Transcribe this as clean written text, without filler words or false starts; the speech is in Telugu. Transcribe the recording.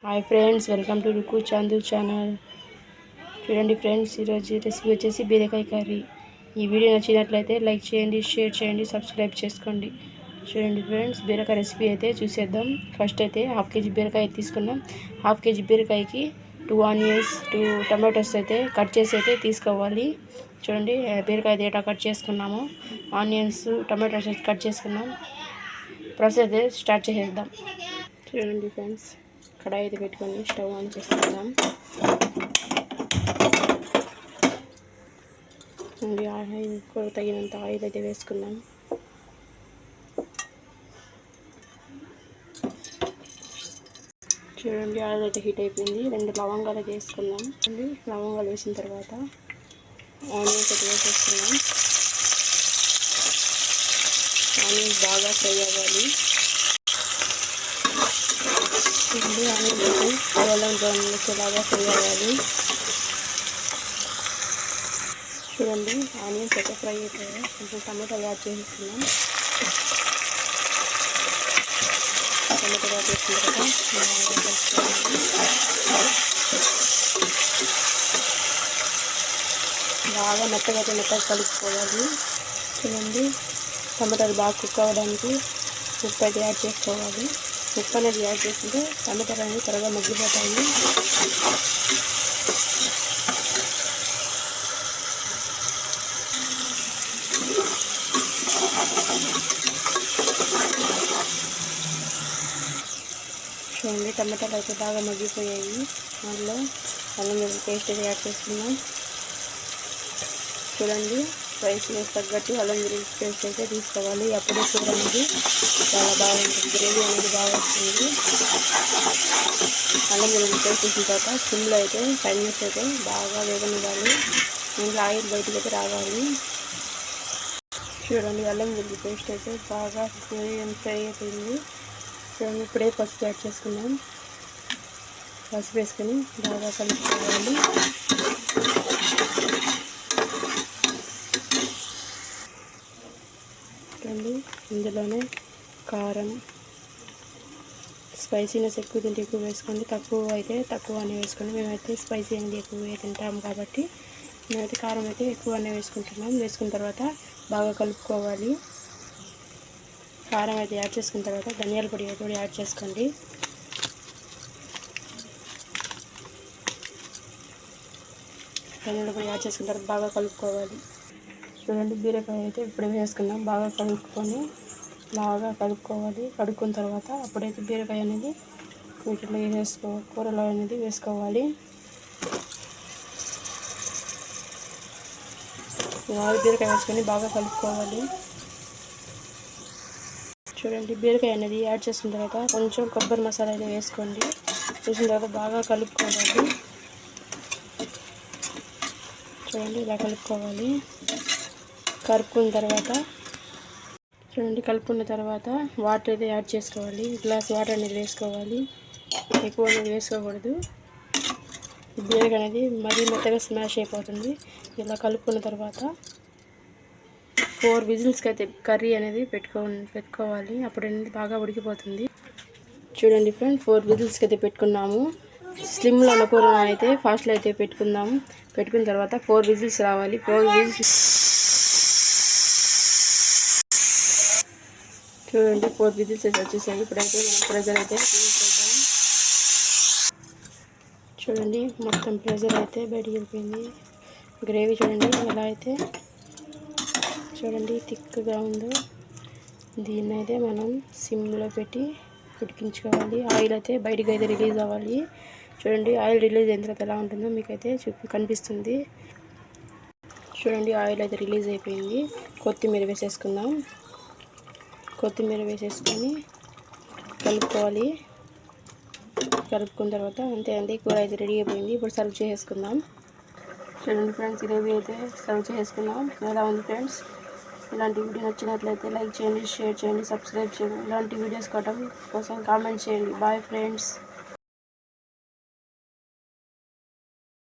Hi friends, welcome to Ruku Chandu channel. చూడండి ఫ్రెండ్స్, ఈరోజు రెసిపీ వచ్చేసి బీరకాయ కర్రీ. ఈ వీడియో నచ్చినట్లయితే లైక్ చేయండి, షేర్ చేయండి, సబ్స్క్రైబ్ చేసుకోండి. చూడండి ఫ్రెండ్స్, బీరకాయ రెసిపీ అయితే చూసేద్దాం. ఫస్ట్ అయితే హాఫ్ కేజీ బీరకాయ తీసుకున్నాం. హాఫ్ కేజీ బీరకాయకి 2 ఆనియన్స్ 2 టమాటోస్ అయితే కట్ చేసి అయితే తీసుకోవాలి. చూడండి బీరకాయ అయితే ఎట్లా కట్ చేసుకున్నాము. ఆనియన్స్ టమాటోస్ అయితే కట్ చేసుకున్నాం. ప్రాసెస్ అయితే స్టార్ట్ చేసేద్దాం. చూడండి ఫ్రెండ్స్, కడాయి అయితే పెట్టుకొని స్టవ్ ఆన్ చేసుకుందాం. ఆయిల్ కూడా తగినంత ఆయిల్ అయితే వేసుకుందాం. చూడండి ఆయిల్ అయితే హీట్ అయిపోయింది. 2 లవంగాలు అయితే వేసుకుందాం. లవంగాలు వేసిన తర్వాత ఆనియన్స్ అయితే వేసేసుకుందాం. ఆనియన్స్ బాగా ఫ్రై అవ్వాలి. ఆనియన్స్ గోల్డెన్ బ్రౌన్ వచ్చేలాగా ఫ్రై అవ్వాలి. చూడండి ఆనియన్స్ అయితే ఫ్రై అయిపోయాయి. కొంచెం టమాటాలు యాడ్ చేస్తున్నాం. టమాటాలు యాడ్ చేసిన తర్వాత బాగా మెత్తగా కలుపుకోవాలి. చూడండి టమాటాలు బాగా కుక్ అవ్వడానికి ఉప్పు అయితే యాడ్ చేసుకోవాలి. ఉప్పు అనేది యాడ్ చేస్తుంటే టమాటాలు అనేది త్వరగా మగ్గిపోతాయి. చూడండి టమాటాలు అయితే బాగా మగ్గిపోయాయి. అందులో అల్లం వెల్లుల్లి పేస్ట్ అయితే యాడ్ చేస్తున్నాం. చూడండి స్పైసీనెస్ తగ్గట్టు అల్లం వెల్లుల్లి పేస్ట్ అయితే తీసుకోవాలి. అప్పుడే కూర అనేది చాలా బాగుంటుంది, గ్రేవీ అనేది బాగా వస్తుంది. అల్లం వెల్లుల్లి పేస్ట్ వేసిన తర్వాత సిమ్లో అయితే 5 మినిట్స్ అయితే బాగా వేగనివ్వాలి. ఇంట్లో ఆయిల్ బయటకు అయితే రావాలి. చూడండి అల్లం వెల్లుల్లి పేస్ట్ అయితే బాగా ఫ్రై అయిపోయింది. చూడండి ఇప్పుడే పసుపు యాడ్ చేసుకున్నాం. పసుపు వేసుకొని బాగా కలుపుకోవాలి. చూడండి ఇందులోనే కారం, స్పైసీనెస్ ఎక్కువ తింటే ఎక్కువ వేసుకోండి, తక్కువ అయితే తక్కువనే వేసుకోండి. మేమైతే స్పైసీ అనేది ఎక్కువ తింటాము కాబట్టి మేమైతే కారం అయితే ఎక్కువనే వేసుకుంటున్నాం. వేసుకున్న తర్వాత బాగా కలుపుకోవాలి. కారం అయితే యాడ్ చేసుకున్న తర్వాత ధనియాల పొడి అయితే యాడ్ చేసుకోండి. ధనియాల పొడి యాడ్ చేసుకున్న తర్వాత బాగా కలుపుకోవాలి. చూడండి బీరకాయ అయితే ఇప్పుడు వేసుకుందాం. బాగా కలుపుకోవాలి. కడుక్కున్న తర్వాత అప్పుడైతే బీరకాయ అనేది వీటిలో కూరలో అనేది వేసుకోవాలి. బీరకాయ వేసుకొని బాగా కలుపుకోవాలి. చూడండి బీరకాయ అనేది యాడ్ చేసిన తర్వాత కొంచెం కొబ్బరి మసాలా అయితే వేసుకోండి. వేసిన తర్వాత బాగా కలుపుకోవాలి. చూడండి ఇలా కలుపుకోవాలి. కలుపుకున్న తర్వాత వాటర్ అయితే యాడ్ చేసుకోవాలి. గ్లాస్ వాటర్ అనేది వేసుకోవాలి. ఎక్కువ అనేది వేసుకోకూడదు. బీరకాయ అనేది మరీ మెత్తగా స్మాష్ అయిపోతుంది. ఇలా కలుపుకున్న తర్వాత 4 విజిల్స్కి అయితే కర్రీ అనేది పెట్టుకోవాలి. అప్పుడు అనేది బాగా ఉడికిపోతుంది. చూడండి ఫ్రెండ్, 4 విజిల్స్కి అయితే పెట్టుకున్నాము. స్లిమ్లో ఉన్న కూర అయితే ఫాస్ట్లో అయితే పెట్టుకున్నాము. పెట్టుకున్న తర్వాత 4 విజిల్స్ రావాలి. 4 విజిల్స్ చూడండి 4 విజిల్స్ అయితే వచ్చేసాయి. ఇప్పుడైతే మనం ప్రెజర్ అయితే తీసేద్దాం. చూడండి మొత్తం ప్రెజర్ అయితే బయటికి వెళ్ళిపోయింది. గ్రేవీ చూడండి ఎలా అయితే చూడండి థిక్గా ఉందో. దీన్ని అయితే మనం సిమ్లో పెట్టి ఉడికించుకోవాలి. ఆయిల్ అయితే బయటికి అయితే రిలీజ్ అవ్వాలి. చూడండి ఆయిల్ రిలీజ్ అయిన తర్వాత ఎలా ఉంటుందో మీకైతే కనిపిస్తుంది. చూడండి ఆయిల్ అయితే రిలీజ్ అయిపోయింది. కొత్తిమీర వేసేసుకుందాం. కొత్తిమీర వేసేసుకొని కలుపుకోవాలి. కలుపుకున్న తర్వాత అంతే కూర అయితే రెడీ అయిపోయింది. ఇప్పుడు సర్వ్ చేసుకుందాం. చూడండి ఫ్రెండ్స్, గ్రేవీ అయితే సర్వ్ చేసుకున్నాం. ఎలా ఉంది ఫ్రెండ్స్? ఇలాంటి వీడియో నచ్చినట్లయితే లైక్ చేయండి, షేర్ చేయండి, సబ్స్క్రైబ్ చేయండి. ఇలాంటి వీడియోస్ కోసం కామెంట్ చేయండి. Bye friends.